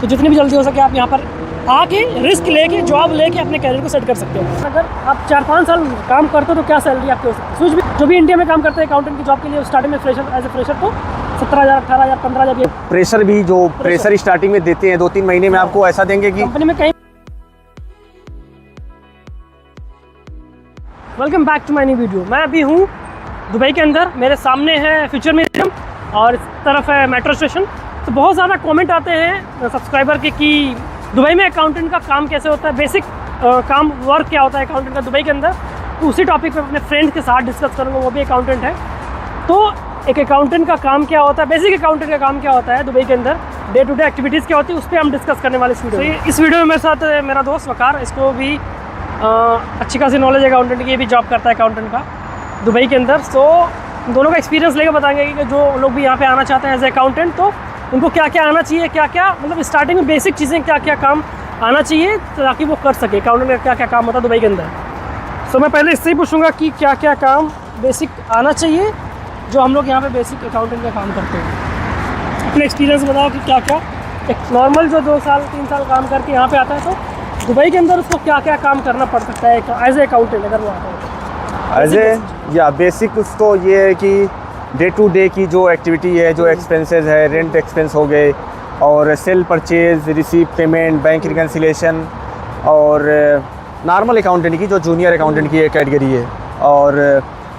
तो जितनी भी जल्दी हो सके आप यहाँ पर आके रिस्क लेके जॉब लेके अपने कैरियर को सेट कर सकते हो। अगर आप 4-5 साल काम करते हो तो क्या सैलरी आपकी हो सकती है। कुछ भी जो भी इंडिया में काम करते हैं अकाउंटेंट की जॉब के लिए स्टार्टिंग में फ्रेशर एज ए फ्रेशर तो 17,000 18,000 15,000। प्रेशर भी जो प्रेशर स्टार्टिंग में देते हैं 2-3 महीने में आपको ऐसा देंगे कि कंपनी में कहीं। Welcome back to my new video. मैं अभी हूँ दुबई के अंदर, मेरे सामने है फ्यूचर म्यूजियम और इस तरफ है मेट्रो स्टेशन। तो बहुत ज़्यादा कमेंट आते हैं सब्सक्राइबर के कि दुबई में अकाउंटेंट का काम कैसे होता है, बेसिक काम वर्क क्या होता है अकाउंटेंट का दुबई के अंदर। तो उसी टॉपिक पे अपने फ्रेंड के साथ डिस्कस करूँगा, वो भी अकाउंटेंट है। तो एक अकाउंटेंट का काम क्या होता है, बेसिक अकाउंटेंट का काम क्या होता है दुबई के अंदर, डे टू डे एक्टिविटीज़ क्या होती है, उस पर हम डिस्कस करने वाले इस वीडियो में। इस वीडियो में मेरे साथ मेरा दोस्त वकार, इसको भी अच्छी खासी नॉलेज है अकाउंटेंट की, ये भी जॉब करता है अकाउंटेंट का दुबई के अंदर। सो दोनों का एक्सपीरियंस लेकर बताएंगे कि जो लोग भी यहाँ पे आना चाहते हैं एज ए अकाउंटेंट तो उनको क्या क्या आना चाहिए, क्या क्या मतलब स्टार्टिंग में बेसिक चीज़ें क्या क्या काम आना चाहिए ताकि वो कर सके अकाउंटेंट का क्या क्या काम होता है दुबई के अंदर। सो मैं पहले इससे ही पूछूंगा कि क्या क्या काम बेसिक आना चाहिए जो हम लोग यहाँ पे बेसिक अकाउंटेंट का काम करते हैं। अपने एक्सपीरियंस बताओ कि क्या क्या एक नॉर्मल जो 2 साल 3 साल काम करके यहाँ पे आता है तो दुबई के अंदर उसको क्या क्या काम करना पड़ सकता है एज ए अकाउंटेंट अगर वो आता है। एज ए या बेसिक उसको ये है कि डे टू डे की जो एक्टिविटी है, जो एक्सपेंसेस है, रेंट एक्सपेंस हो गए और cell purchase, receive payment, bank reconciliation और नॉर्मल अकाउंटेंट की जो जूनियर अकाउंटेंट की एक कैटेगरी है। और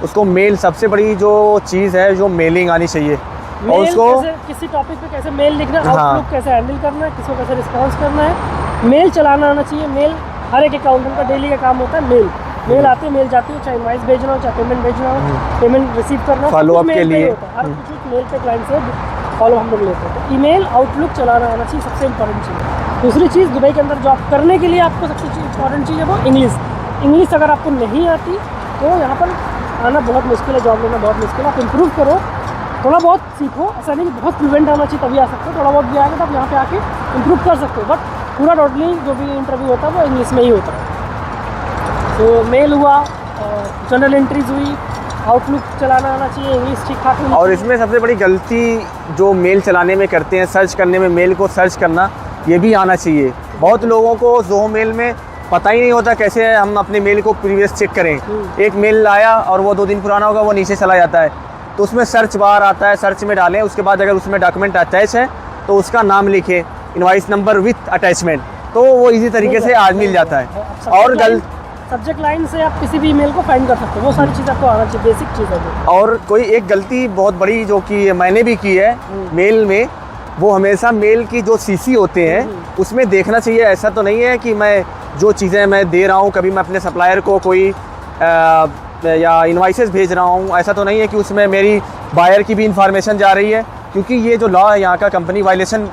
उसको मेल सबसे बड़ी जो चीज़ है जो मेलिंग आनी चाहिए और उसको किसी टॉपिक पे कैसे मेल लिखना, आउटलुक कैसे हैंडल करना है, किसको कैसे रिस्पॉन्स करना है, मेल चलाना आना चाहिए। मेल हर एक अकाउंटेंट का डेली का काम होता है। मेल आती है, मेल जाती है, चाहे इनवॉइस भेजना हो, चाहे पेमेंट भेजना हो, पेमेंट रिसीव करना हो, फॉलो अप के लिए हर कुछ मेल पे क्लाइंट से फॉलो हम लोग लेते हैं। तो ईमेल आउटलुक चलाना आना चाहिए, सबसे इंपॉर्टेंट चीज़। दूसरी चीज़, दुबई के अंदर जॉब करने के लिए आपको सबसे इंपॉर्टेंट चीज़ है वो इंग्लिश अगर आपको नहीं आती तो यहाँ पर आना बहुत मुश्किल है, जॉब लेना बहुत मुश्किल है। आप इम्प्रूव करो, थोड़ा बहुत सीखो, ऐसा नहीं कि बहुत फ्लुएंट आना चाहिए तभी आ सकते हो, थोड़ा बहुत भी आएगा तो आप यहाँ पे आके इम्प्रूव कर सकते हो। बट पूरा टोटली जो भी इंटरव्यू होता है वो इंग्लिश में ही होता है। तो मेल हुआ, जनरल एंट्रीज हुई, आउटलुक चलाना आना चाहिए, इंग्लिश ठीक ठाक होनी। और इसमें सबसे बड़ी गलती जो मेल चलाने में करते हैं, सर्च करने में, मेल को सर्च करना, ये भी आना चाहिए। बहुत लोगों को ज़ोहो मेल में पता ही नहीं होता कैसे हम अपने मेल को प्रीवियस चेक करें। एक मेल आया और वो 2 दिन पुराना होगा, वो नीचे चला जाता है, तो उसमें सर्च बार आता है, सर्च में डालें। उसके बाद अगर उसमें डॉक्यूमेंट अटैच है तो उसका नाम लिखें, इनवॉइस नंबर विथ अटैचमेंट, तो वो इजी तरीके से आज मिल जाता है। और सब्जेक्ट लाइन से आप किसी भी ईमेल को फाइंड कर सकते हो, वो सारी चीज़ आपको आना चाहिए, बेसिक चीज़ है वो। और कोई एक गलती बहुत बड़ी जो कि मैंने भी की है मेल में, वो हमेशा मेल की जो सीसी होते हैं उसमें देखना चाहिए। ऐसा तो नहीं है कि मैं जो चीज़ें मैं दे रहा हूँ, कभी मैं अपने सप्लायर को कोई या इनवाइसेस भेज रहा हूँ, ऐसा तो नहीं है कि उसमें मेरी बायर की भी इंफॉर्मेशन जा रही है, क्योंकि ये जो लॉ है यहाँ का कंपनी वायलेशन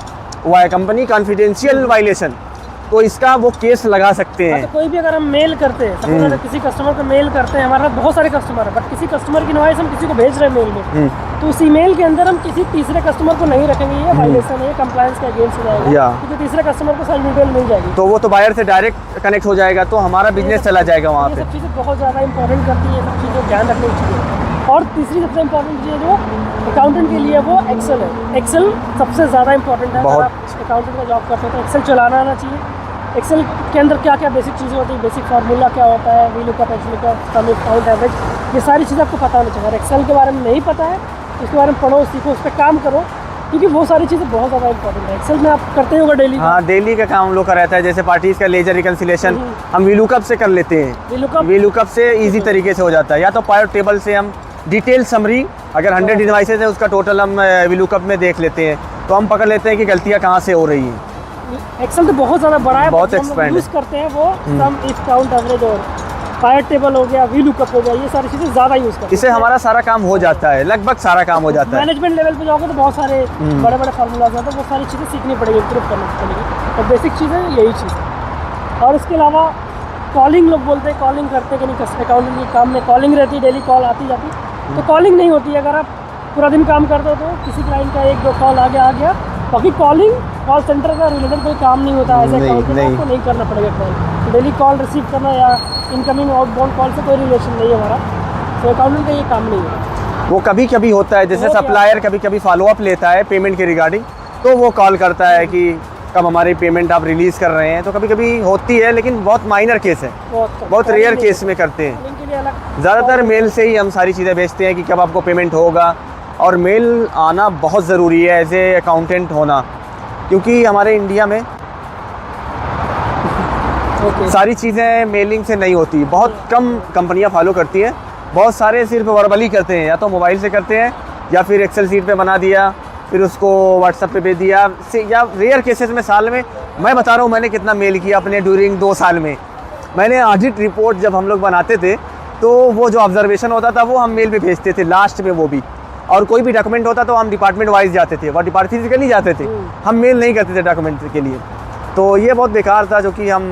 हुआ है, कंपनी कॉन्फिडेंशियल वायलेशन, तो इसका वो केस लगा सकते हैं। तो कोई भी अगर हम मेल करते हैं, सपोज अगर किसी कस्टमर को मेल करते हैं, हमारे पास बहुत सारे कस्टमर है, बट किसी कस्टमर की इनवॉइस हम किसी को भेज रहे हैं मेल में, तो उस ईमेल के अंदर हम किसी तीसरे कस्टमर को नहीं रखेंगे, ये वायलेशन है, कंप्लायंस का अगेंस्ट हो जाएगा, क्योंकि तीसरे कस्टमर को सारी डिटेल मिल जाएगी, तो वो तो बायर से डायरेक्ट कनेक्ट हो जाएगा, तो हमारा बिजनेस चला जाएगा वहाँ पे। सब चीज़ें बहुत ज़्यादा इंपॉर्टेंट करती है, सब चीज़ें ध्यान रखनी चाहिए। और तीसरी सबसे इंपॉर्टेंट चीज़ जो अकाउंटेंट के लिए वो एक्सेल है। एक्सेल सबसे ज़्यादा इंपॉर्टेंट है। अगर आप अकाउंटेंट का जॉब करते हो तो एक्सेल चलाना आना चाहिए। एक्सेल के अंदर क्या क्या बेसिक चीज़ें होती है, बेसिक फार्मूला क्या होता है, vlookup, hlookup, sumif, count, average, ये सारी चीज़ें आपको पता होनी चाहिए। अगर एक्सेल के बारे में नहीं पता है उसके बारे में पढ़ो, सीखो, उस पर काम करो, क्योंकि वो सारी चीज़ें बहुत ज़्यादा इंपॉर्टेंट है। एक्सेल में आप करते होगा डेली। हाँ, डेली का काम हम लोग का रहता है, जैसे पार्टीज का लेजर रिकन्सिलेशन हम वीलुकअप से कर लेते हैं। वीलुकअप से ईजी तरीके से हो जाता है, या तो पावर टेबल से हम डिटेल समरी, अगर 100 इनवॉइसेस है उसका टोटल हम वीलुकअप में देख लेते हैं, तो हम पकड़ लेते हैं कि गलतियाँ कहाँ से हो रही हैं। एक्सेल तो बहुत ज़्यादा बड़ा है, बहुत एक्सपेंड यूज़ करते हैं वो सम इफ, काउंट, एवरेज और पावर टेबल हो गया, वीलुकअप हो गया, ये सारी चीज़ें ज़्यादा यूज़ करते हैं। इससे हमारा सारा काम हो जाता है, लगभग सारा काम हो जाता है। मैनेजमेंट लेवल पे जाओगे तो बहुत सारे बड़े बड़े फार्मूलाज होते हैं, वो सारी चीज़ें सीखनी पड़ेगी, इम्प्रूव करनी पड़ेगी। और बेसिक चीज़ें यही चीज़ है। और इसके अलावा कॉलिंग, लोग बोलते हैं कॉलिंग करते कि नहीं, अकाउंटिंग के काम में कॉलिंग रहती है, डेली कॉल आती जाती, तो कॉलिंग नहीं होती है। अगर आप पूरा दिन काम करते हो तो किसी क्लाइंट का 1-2 कॉल आ गया, बाकी कॉल सेंटर का रिलेटेड कोई काम नहीं होता है। ऐसे अकाउंटिंग आपको नहीं करना पड़ेगा कॉल, डेली कॉल रिसीव करना या इनकमिंग आउटबाउंड कॉल से कोई रिलेशन नहीं है हमारा, तो अकाउंटिंग का ये काम नहीं है। वो कभी कभी होता है, जैसे सप्लायर कभी कभी फॉलोअप लेता है पेमेंट के रिगार्डिंग, तो वो कॉल करता है कि कब हमारी पेमेंट आप रिलीज़ कर रहे हैं, तो कभी कभी होती है, लेकिन बहुत माइनर केस है, बहुत रेयर केस में करते हैं। ज़्यादातर मेल से ही हम सारी चीज़ें भेजते हैं कि कब आपको पेमेंट होगा, और मेल आना बहुत ज़रूरी है एज ए अकाउंटेंट होना, क्योंकि हमारे इंडिया में सारी चीज़ें मेलिंग से नहीं होती, बहुत कम कंपनियां फॉलो करती हैं, बहुत सारे सिर्फ वर्बली करते हैं, या तो मोबाइल से करते हैं या फिर एक्सेल शीट पे बना दिया, फिर उसको व्हाट्सएप पे भेज दिया, या रेयर केसेस में साल में, मैं बता रहा हूँ मैंने कितना मेल किया अपने ड्यूरिंग 2 साल में। मैंने ऑडिट रिपोर्ट जब हम लोग बनाते थे तो वो जो ऑब्जर्वेशन होता था वो हम मेल पे भेजते थे लास्ट में, वो भी, और कोई भी डॉक्यूमेंट होता तो हम डिपार्टमेंट वाइज जाते थे, और डिपार्ट फिजिकली जाते थे, हम मेल नहीं करते थे डॉक्यूमेंट के लिए। तो ये बहुत बेकार था, जो कि हम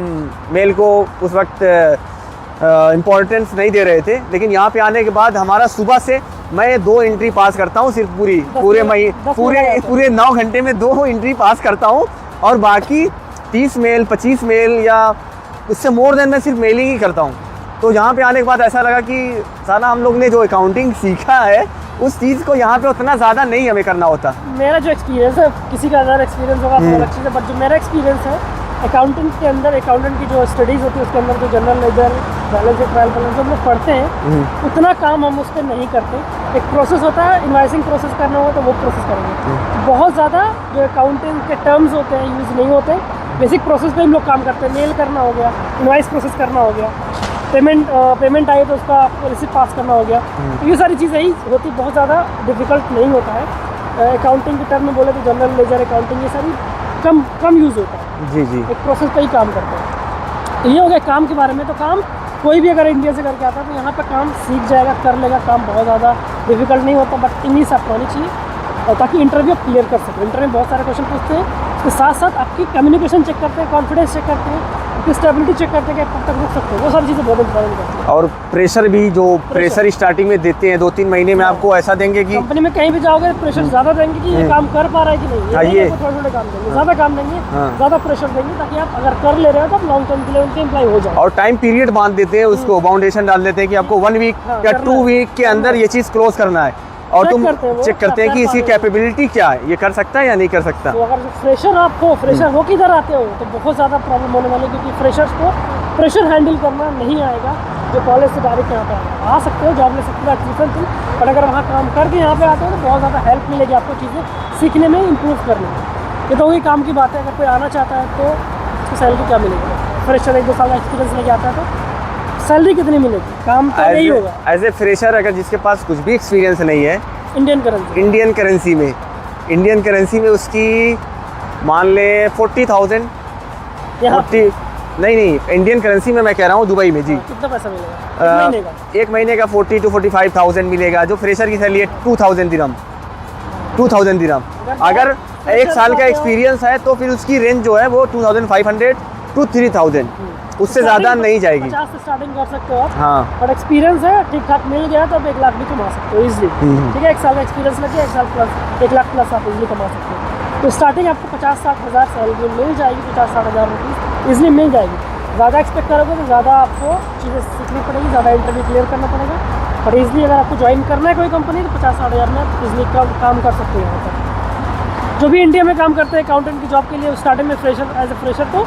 मेल को उस वक्त इम्पोर्टेंस नहीं दे रहे थे। लेकिन यहाँ पे आने के बाद हमारा सुबह से मैं 2 एंट्री पास करता हूँ, सिर्फ पूरे 9 घंटे में 2 एंट्री पास करता हूँ, और बाकी 30 मेल 25 मेल या उससे मोर देन मैं सिर्फ मेलिंग ही करता हूँ। तो यहाँ पे आने के बाद ऐसा लगा कि साला हम लोग ने जो अकाउंटिंग सीखा है उस चीज़ को यहाँ पे उतना ज़्यादा नहीं हमें करना होता। मेरा जो एक्सपीरियंस है, किसी का अदर एक्सपीरियंस होगा तो अलग चीज़ है, बट जो मेरा एक्सपीरियंस है अकाउंटेंट के अंदर, अकाउंटेंट की जो स्टडीज़ होती है उसके अंदर जो general ledger, balance sheet, trial balance हम लोग पढ़ते हैं, उतना काम हम उस पर नहीं करते। एक प्रोसेस होता है, इनवाइसिंग प्रोसेस करना होगा तो वो प्रोसेस करेंगे। बहुत ज़्यादा जो अकाउंटेंट के टर्म्स होते हैं यूज़ नहीं होते, बेसिक प्रोसेस पे हम लोग काम करते हैं। मेल करना हो गया, इनवाइस प्रोसेस करना हो गया, पेमेंट आई तो उसका रिसिप्ट पास करना हो गया, तो ये सारी चीज़ें ही होती, बहुत ज़्यादा डिफिकल्ट नहीं होता है। अकाउंटिंग के टर्म में बोले तो जनरल लेजर, अकाउंटिंग, ये सारी कम यूज़ होता है। जी जी, एक प्रोसेस पे ही काम करते हैं। तो ये हो गया काम के बारे में। तो काम कोई भी अगर इंडिया से करके आता है तो यहाँ पर काम सीख जाएगा, कर लेगा, काम बहुत ज़्यादा डिफिकल्ट नहीं होता, बट इंग्लिश आपको आनी चाहिए, और ताकि इंटरव्यू आप क्लियर कर सकें। इंटरव्यू में बहुत सारे क्वेश्चन पूछते हैं, उसके साथ साथ आपकी कम्युनिकेशन चेक करते हैं, कॉन्फिडेंस चेक करते हैं, आपकी स्टेबिलिटी चेक करते हैं कि आप कब तक रुक सकते हो, वो सारी चीज़ें बहुत इंपॉर्टेंट करती हैं। और प्रेशर भी, जो प्रेशर स्टार्टिंग में देते हैं 2-3 महीने में आपको ऐसा देंगे कि कंपनी में कहीं भी जाओगे प्रेशर ज़्यादा देंगे कि ये काम कर पा रहा है कि नहीं, ये थोड़े काम देंगे, ज़्यादा काम देंगे, ज़्यादा प्रेशर देंगे, ताकि आप अगर कर ले रहे हो तो आप लॉन्ग टर्म के लिए उनके एम्प्लॉय हो जाए। और टाइम पीरियड बांध देते हैं उसको, बाउंडेशन डाल देते हैं कि आपको 1 वीक या 2 वीक के अंदर ये चीज़ क्लोज करना है, और तुम चेक करते हैं कि इसकी कैपेबिलिटी क्या है, ये कर सकता है या नहीं कर सकता। तो अगर फ्रेशर आप हो, फ्रेशर हो किधर आते हो, तो बहुत ज़्यादा प्रॉब्लम होने वाली है, क्योंकि फ्रेशर्स को प्रेशर हैंडल करना नहीं आएगा, जो कॉलेज से डायरेक्ट यहाँ पे आ सकते हो, जॉब ले सकते हो, डिफरेंट थिंग, बट अगर वहाँ काम करके यहाँ पे आते हो तो बहुत ज़्यादा हेल्प मिलेगी आपको चीज़ें सीखने में, इम्प्रूव करने में। ये तो वही काम की बात है। अगर कोई आना चाहता है तो उसको सैलरी क्या मिलेगी? फ्रेशर 1-2 साल का एक्सपीरियंस लेके आता है तो सैलरी कितनी मिलेगी? काम तो यही होगा। एज ए फ्रेशर अगर जिसके पास कुछ भी एक्सपीरियंस नहीं है, इंडियन करेंसी में उसकी मान ले 40,000, नहीं इंडियन करेंसी में मैं कह रहा हूँ, दुबई में। जी, कितना पैसा मिलेगा? एक महीने का 40 to 45,000 मिलेगा। जो फ्रेशर की सैलरी है 2,000 दिरहम। अगर 1 साल का एक्सपीरियंस है तो फिर उसकी रेंज जो है वो 2,500 to 3,000, उससे ज़्यादा नहीं जाएगी। 50 से स्टार्टिंग कर सकते हो आप। हाँ, बट एक्सपीरियंस है, ठीक ठाक मिल गया तो आप 1 लाख भी कमा सकते हो इजीली। ठीक है, 1 साल का एक्सपीरियंस लगे, 1 साल प्लस 1 लाख प्लस आप इजीली कमा सकते हो। तो स्टार्टिंग आपको 50-60 हज़ार सैलरी मिल जाएगी, 50-60 हज़ार रुपीज़ इजीली मिल जाएगी। ज़्यादा एक्सपेक्ट करोगे तो ज़्यादा आपको चीज़ें सीखनी पड़ेगी, ज़्यादा इंटरव्यू क्लियर करना पड़ेगा, और इजीली अगर आपको ज्वाइन करना है कोई कंपनी तो 50-60 हज़ार में आप इजीली काम कर सकते हो। यहाँ पर जो भी इंडिया में काम करते हैं अकाउंटेंट की जॉब के लिए, स्टार्टिंग में फ्रेशर एज ए फ्रेशर तो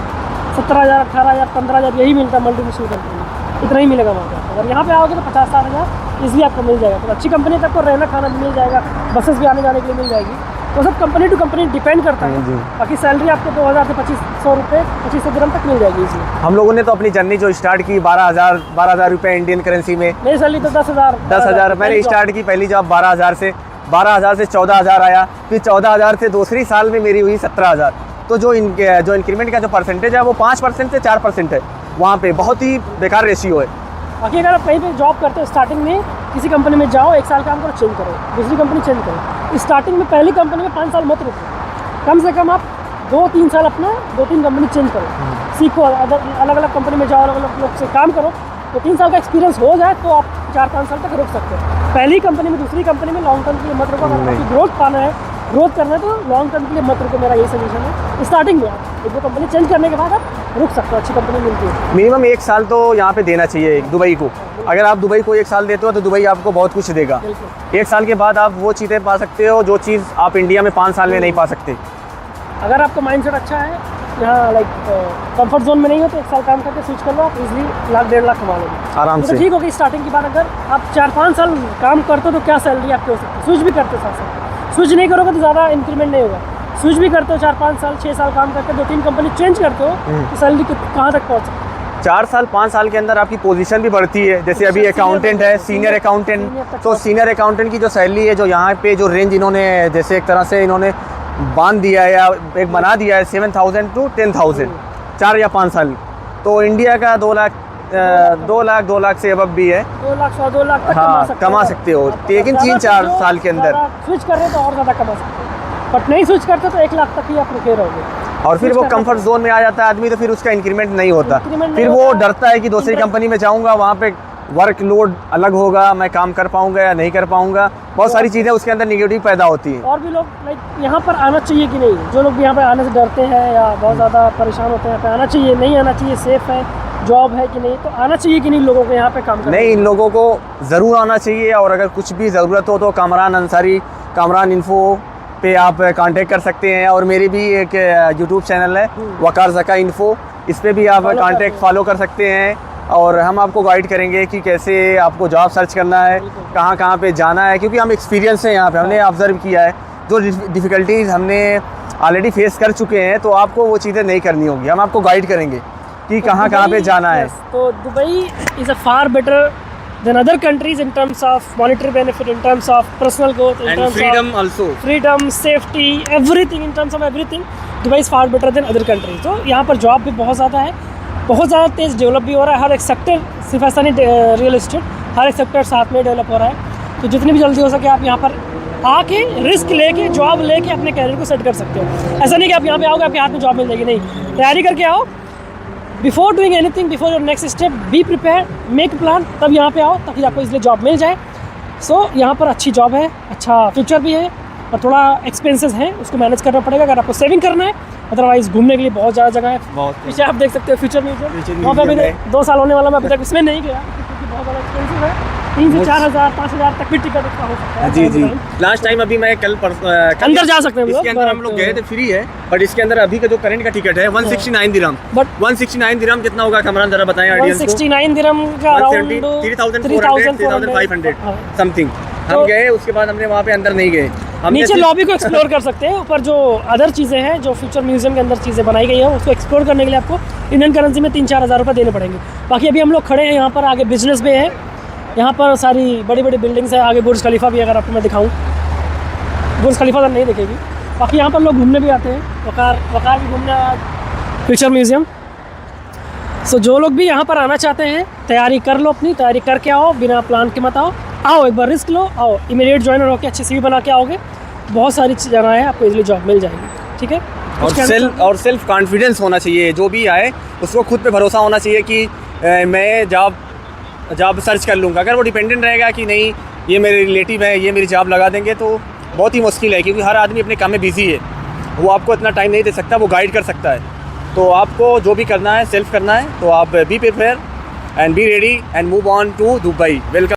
17,000, 18,000, 15,000 यही मिलता है मल्टीनेशनल कंपनी में, इतना ही मिलेगा वहाँ पर। अगर यहाँ पे आओगे तो 50-60 हज़ार ईजिली आपको मिल जाएगा। तो अच्छी कंपनी तक को रहना खाना भी मिल जाएगा, बसेस भी आने जाने के लिए मिल जाएगी। तो सब कंपनी टू कंपनी डिपेंड करता है। बाकी सैलरी आपको 2,000 से 2,500 रुपये, 2,500 दिरहम तक मिल जाएगी इसमें। हम लोगों ने तो अपनी जर्नी जो स्टार्ट की 12,000 रुपये इंडियन करेंसी में। मेरी सैलरी तो 10,000 मैंने स्टार्ट की पहली जॉब 12,000 से 14,000 आया, फिर 14,000 से दूसरी साल में मेरी हुई 17,000। तो जो इंक्रीमेंट का जो परसेंटेज है वो 5% से 4% है, वहाँ पे बहुत ही बेकार रेशियो है। बाकी अगर आप कहीं पे जॉब करते हो, स्टार्टिंग में किसी कंपनी में जाओ, 1 साल काम करो, चेंज करो, दूसरी कंपनी चेंज करो। स्टार्टिंग में पहली कंपनी में 5 साल मत रुको, कम से कम आप 2-3 साल अपना 2-3 कंपनी चेंज करो, सीखो, अलग अलग कंपनी में जाओ, अलग अलग लोग से काम करो, तो 3 साल का एक्सपीरियंस हो जाए तो आप 4-5 साल तक रुक सकते हो। पहली कंपनी में दूसरी कंपनी में लॉन्ग टर्म के लिए मत रुको। अगर आपकी ग्रोथ पाना है, ग्रोथ करना है तो लॉन्ग टर्म के लिए मत रुको, मेरा यही सजेशन है। स्टार्टिंग में आप 1-2 कंपनी चेंज करने के बाद आप रुक सकते हो, अच्छी कंपनी मिलती है। मिनिमम 1 साल तो यहाँ पे देना चाहिए दुबई को। अगर आप दुबई को 1 साल देते हो तो दुबई आपको बहुत कुछ देगा। 1 साल के बाद आप वो चीज़ें पा सकते हो जो चीज़ आप इंडिया में 5 साल में नहीं पा सकते। अगर आपका माइंडसेट अच्छा है, यहाँ लाइक कंफर्ट जोन में नहीं हो, तो 1 साल काम करके स्विच कर लो, आप इजीली 1 लाख 1.5 लाख कमा लोगे आराम तो से। ठीक होगी। स्टार्टिंग की बात, अगर आप 4-5 साल काम करते हो तो क्या सैलरी आपकी हो सकती है। स्विच भी करते हो साथ साथ, स्विच नहीं करोगे तो ज़्यादा इंक्रीमेंट नहीं होगा। स्विच भी करते हो 4-5 साल 6 साल काम करके 2-3 कंपनी चेंज करते हो तो सैलरी कहाँ तक पहुँच सकती है। 4 साल 5 साल के अंदर आपकी पोजीशन भी बढ़ती है। जैसे अभी अकाउंटेंट है, सीनियर अकाउंटेंट, तो सीनियर अकाउंटेंट की जो सैलरी है, जो यहाँ पे जो रेंज इन्होंने जैसे एक तरह से इन्होंने बांध दिया है या एक बना दिया है 7,000 टू 10,000, 4 या 5 साल। तो इंडिया का 2 लाख से अबव भी है, 2 लाख 2 लाख तक हाँ कमा सकते हो, लेकिन 3-4 साल के अंदर। स्विच कर रहे हो तो और ज़्यादा कमा सकते हो, बट नहीं स्विच करते तो 1 लाख तक ही आप रुके रहोगे। और फिर वो कंफर्ट जोन में आ जाता है आदमी, तो फिर उसका इंक्रीमेंट नहीं होता। फिर वो डरता है कि दूसरी कंपनी में जाऊंगा, वहाँ पे वर्क लोड अलग होगा, मैं काम कर पाऊंगा या नहीं कर पाऊंगा, बहुत सारी चीज़ें उसके अंदर निगेटिव पैदा होती हैं। और भी लोग लाइक यहाँ पर आना चाहिए कि नहीं, जो लोग यहाँ पर आने से डरते हैं या बहुत ज़्यादा परेशान होते हैं, यहाँ पे आना चाहिए नहीं आना चाहिए, सेफ़ है, जॉब है कि नहीं, तो आना चाहिए कि नहीं लोगों को यहाँ पे काम करने? नहीं, इन लोगों को ज़रूर आना चाहिए। और अगर कुछ भी ज़रूरत हो तो कामरान अंसारी, कामरान इन्फो पे आप कांटेक्ट कर सकते हैं। और मेरी भी एक यूट्यूब चैनल है वकार ज़का इन्फो, इस पे भी आप कांटेक्ट फॉलो कर सकते हैं। और हम आपको गाइड करेंगे कि कैसे आपको जॉब सर्च करना है, कहाँ कहाँ पे जाना है, क्योंकि हम एक्सपीरियंस है यहाँ पे, हमने ऑब्जर्व किया है जो डिफ़िकल्टीज़ हमने ऑलरेडी फेस कर चुके हैं, तो आपको वो चीज़ें नहीं करनी होगी। हम आपको गाइड करेंगे कि कहाँ कहाँ पे जाना है। तो Dubai is a far better than other countries in terms of monetary benefit, in terms of personal growth, in terms of also freedom, safety, everything, in terms of everything, Dubai is far better than other countries. तो यहाँ पर job भी बहुत ज़्यादा है, बहुत ज़्यादा तेज़ डेवलप भी हो रहा है। हर एक सेक्टर, सिर्फ ऐसा नहीं रियल एस्टेट, हर एक सेक्टर साथ में डेवलप हो रहा है। तो जितनी भी जल्दी हो सके आप यहाँ पर आके रिस्क लेके जॉब लेके अपने कैरियर को सेट कर सकते हो। ऐसा नहीं कि आप यहाँ पे आओगे आपके हाथ में जॉब मिल जाएगी, नहीं, तैयारी करके आओ। Before doing anything, before your next step, be prepare, make plan, तब यहाँ पे आओ ताकि आपको इसलिए जॉब मिल जाए। सो यहाँ पर अच्छी जॉब है, अच्छा फ्यूचर भी है, और थोड़ा एक्सपेंसेस हैं उसको मैनेज करना पड़ेगा अगर आपको सेविंग करना है। अदरवाइज घूमने के लिए बहुत ज़्यादा जगह है। पीछे आप देख सकते हो फ्यूचर म्यूजियम, वहाँ पर अभी 2 साल होने वाला, मैं अभी तक इसमें नहीं गया क्योंकि बहुत ज़्यादा एक्सपेंसिव है। 3 से 4,000 5,000 तक भी टिकट उसका हो सकता है। जी जी, लास्ट टाइम अभी मैं कल अंदर जा सकते हैं इसके अंदर हम लोग गए थे, फ्री है, बट इसके अंदर अभी का जो करंट का टिकट है 169 दिरहम। बट 169 दिरहम कितना होगा कमरान, जरा बताएं ऑडियंस को। 169 दिरहम का अराउंड 3,500 समथिंग। हम गए, उसके बाद हमने वहाँ पे अंदर नहीं गए, हमने नीचे लॉबी को एक्सप्लोर कर सकते हैं। ऊपर जो अदर चीज़ें हैं, जो फ्यूचर म्यूजियम के अंदर चीज़ें बनाई गई है, उसको एक्सप्लोर करने के लिए आपको इंडियन करेंसी में 3-4 हज़ार रुपये देने पड़ेंगे। बाकी अभी हम लोग खड़े हैं यहाँ पर, आगे बिजनेस भी है, यहाँ पर सारी बड़ी बड़ी बिल्डिंग्स है, आगे बुर्ज खलीफा भी, अगर आपको मैं दिखाऊँ बुर्ज खलीफा तो नहीं दिखेगी। बाकी यहाँ पर लोग घूमने भी आते हैं, वकार भी घूमने आया, फ्यूचर म्यूज़ियम। सो जो लोग भी यहाँ पर आना चाहते हैं, तैयारी कर लो, अपनी तैयारी करके आओ, बिना प्लान के मत आओ, एक बार रिस्क लो, आओ, इमीडिएट ज्वाइनर होकर अच्छी सीवी बना के आओगे, बहुत सारी जगह है, आपको इजीली जॉब मिल जाएगी। ठीक है, और सेल्फ कॉन्फिडेंस होना चाहिए, जो भी आए उसको खुद पे भरोसा होना चाहिए कि मैं जॉब सर्च कर लूँगा। अगर वो डिपेंडेंट रहेगा कि नहीं ये मेरे रिलेटिव है, ये मेरी जॉब लगा देंगे, तो बहुत ही मुश्किल है, क्योंकि हर आदमी अपने काम में बिजी है, वो आपको इतना टाइम नहीं दे सकता, वो गाइड कर सकता है। तो आपको जो भी करना है, सेल्फ करना है, तो आप be prepare and be ready and move on to Dubai. Welcome.